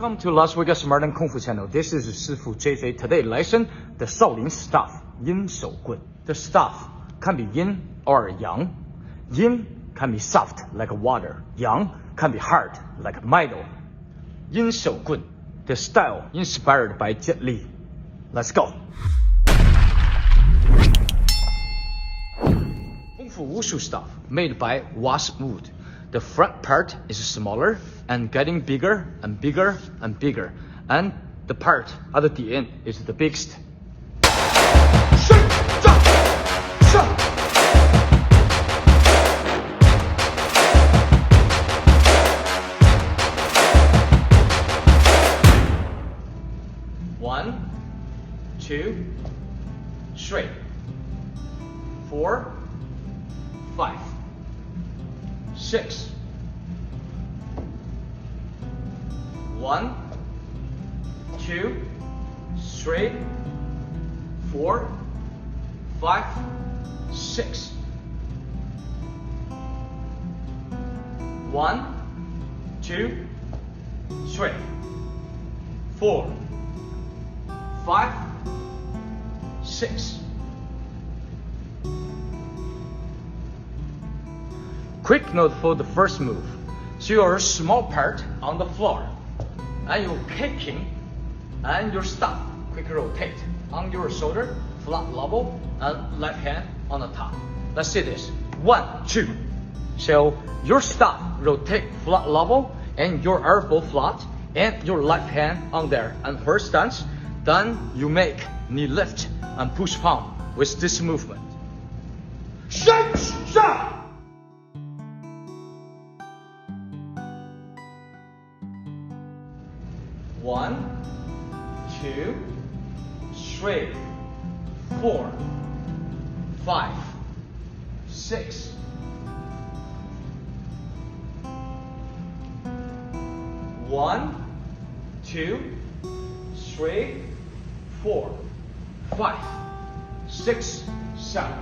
Welcome to Las Vegas Shaolin Kung Fu channel. This is Shifu JJ. Today lesson the Shaolin staff, Yin Shou Gun. The staff can be yin or yang. Yin can be soft like water. Yang can be hard like metal. Yin Shou Gun, the style inspired by Jet Li. Let's go. Kung Fu wushu staff made by washed wood. The front part is smaller and getting bigger and bigger and bigger. And the part at the end is the biggest. One, two, three, 4, 5, 6. 1, 2, 3, 4, 5, 6. 1, 2, 3, 4, 5, 6. Quick note for the first move. So your small part on the floor and you're kicking and your stop quick rotate on your shoulder, flat level and left hand on the top. Let's see this. 1, 2. So your stop rotate flat level and your elbow flat and your left hand on there and first stance. Then you make knee lift and push palm with this movement. Shake, shake. 1, 2, 3, 4, 5, 6. 1, 2, 3, 4, 5, 6, 7.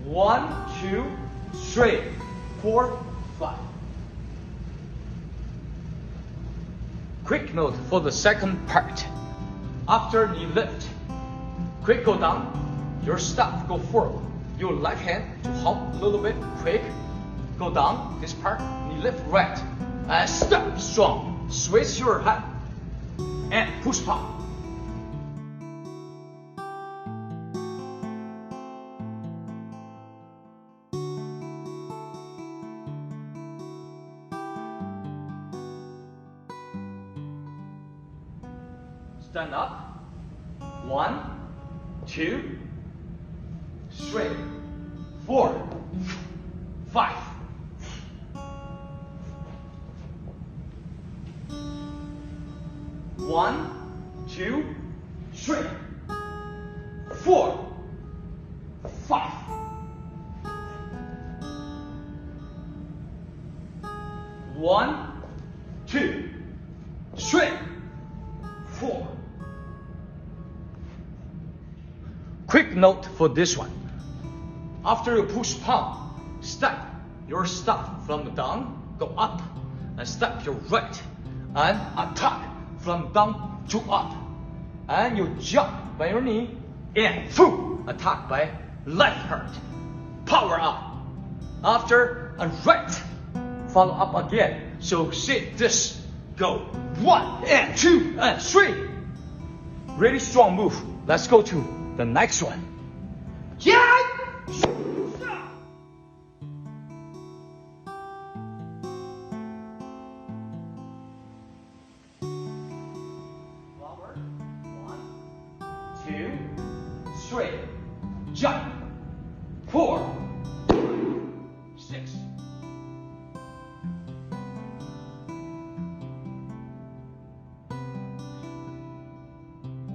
1, 2, 3, 4, 5. Quick note for the second part. After knee lift, quick go down, your stop go forward. Your left hand to hop a little bit, quick, go down, this part, knee lift right, and step strong. Switch your head and push palm. Stand up. 1, 2, 3, 4, 5. 1, 2, 3, 4, 5. 1, 2, 3, 4. Quick note for this one. After you push palm, step your stop from down, go up, and step your right, and attack from down to up. And you jump by your knee, and through, attack by left hand. Power up. After, and right, follow up again. So see this, go 1 and 2 and 3. Really strong move. Let's go to the next one. Yeah! Forward. 1, 2, 3. Jump. 4, 6.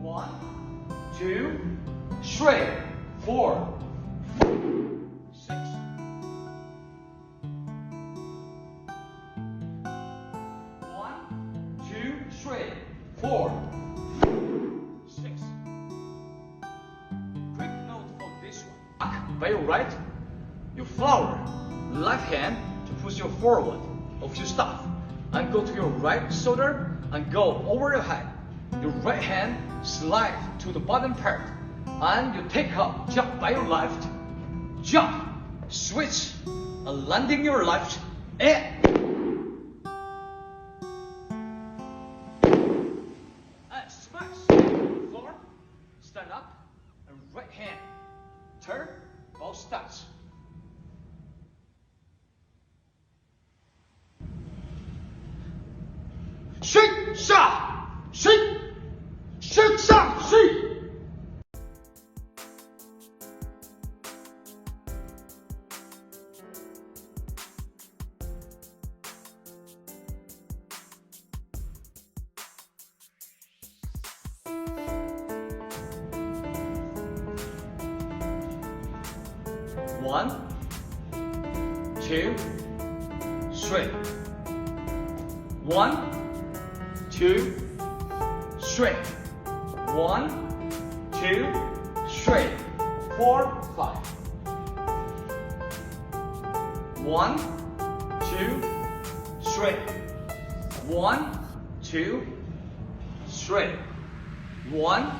1, 2, 3, 4, 6. 1, 2, 3, 4, 6. Quick note for this one. By your right, you flower, left hand to push your forward of your staff and go to your right shoulder and go over your head. Your right hand slide to the bottom part and you take up, jump by your left, jump, switch, and landing your left and smash the floor, stand up, and right hand, turn, both stats. Shake, shot, shake, shake, shot, shake. One, two, three. 1, 2, 3. 1, 2, 3, 4, 5. 1, 2, 3. 1, 2, 3. 1,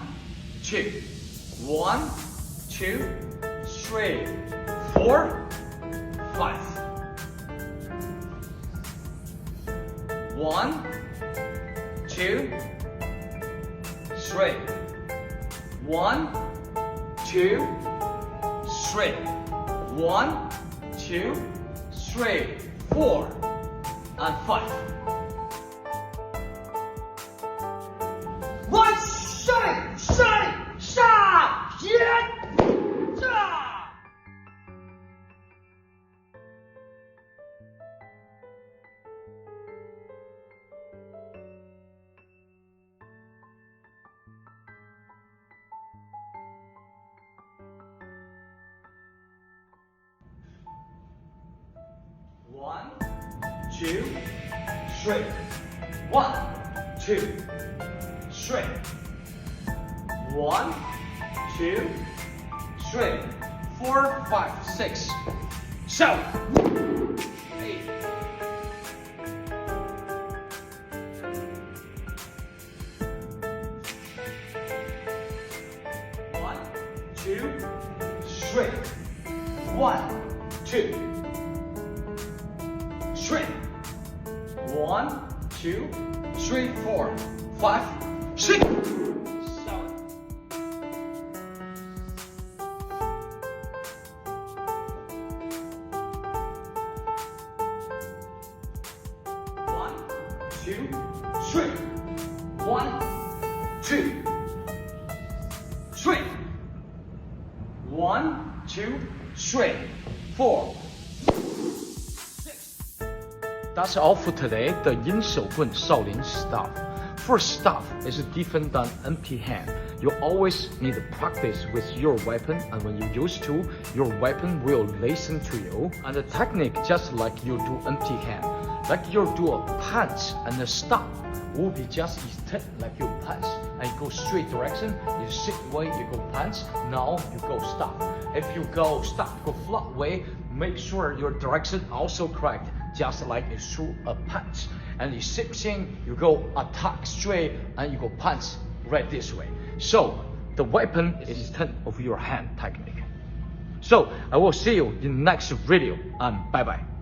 2. 1, 2, 3, 4, 5. 1, 2, 3. 1, 2, 3. 1, 2, 3, 4, and 5. One shine, shine, shine, yeah. One, two, three. 1, 2, 3. 1, 2, 3, 4, 5, 6, 7, 8. 1, 2, 3. 1, 2. 3. 1, 2, 3, 4, 5, 6, 7. 1, 2, 3. 1, 2, 3. 1, 2, 3, 4. That's all for today, the Yin Shou Gun Shaolin staff. First staff is different than empty hand. You always need to practice with your weapon, and when you use to, your weapon will listen to you. And the technique just like you do empty hand. Like you do a punch and a stop will be just instead like you punch and you go straight direction, you sit way, you go punch, now you go stop. If you go stop, go flat way, make sure your direction also correct. Just like you shoot a punch, and the same thing, you go attack straight and you go punch right this way. So the weapon is instead of your hand technique. So I will see you in the next video, and bye bye.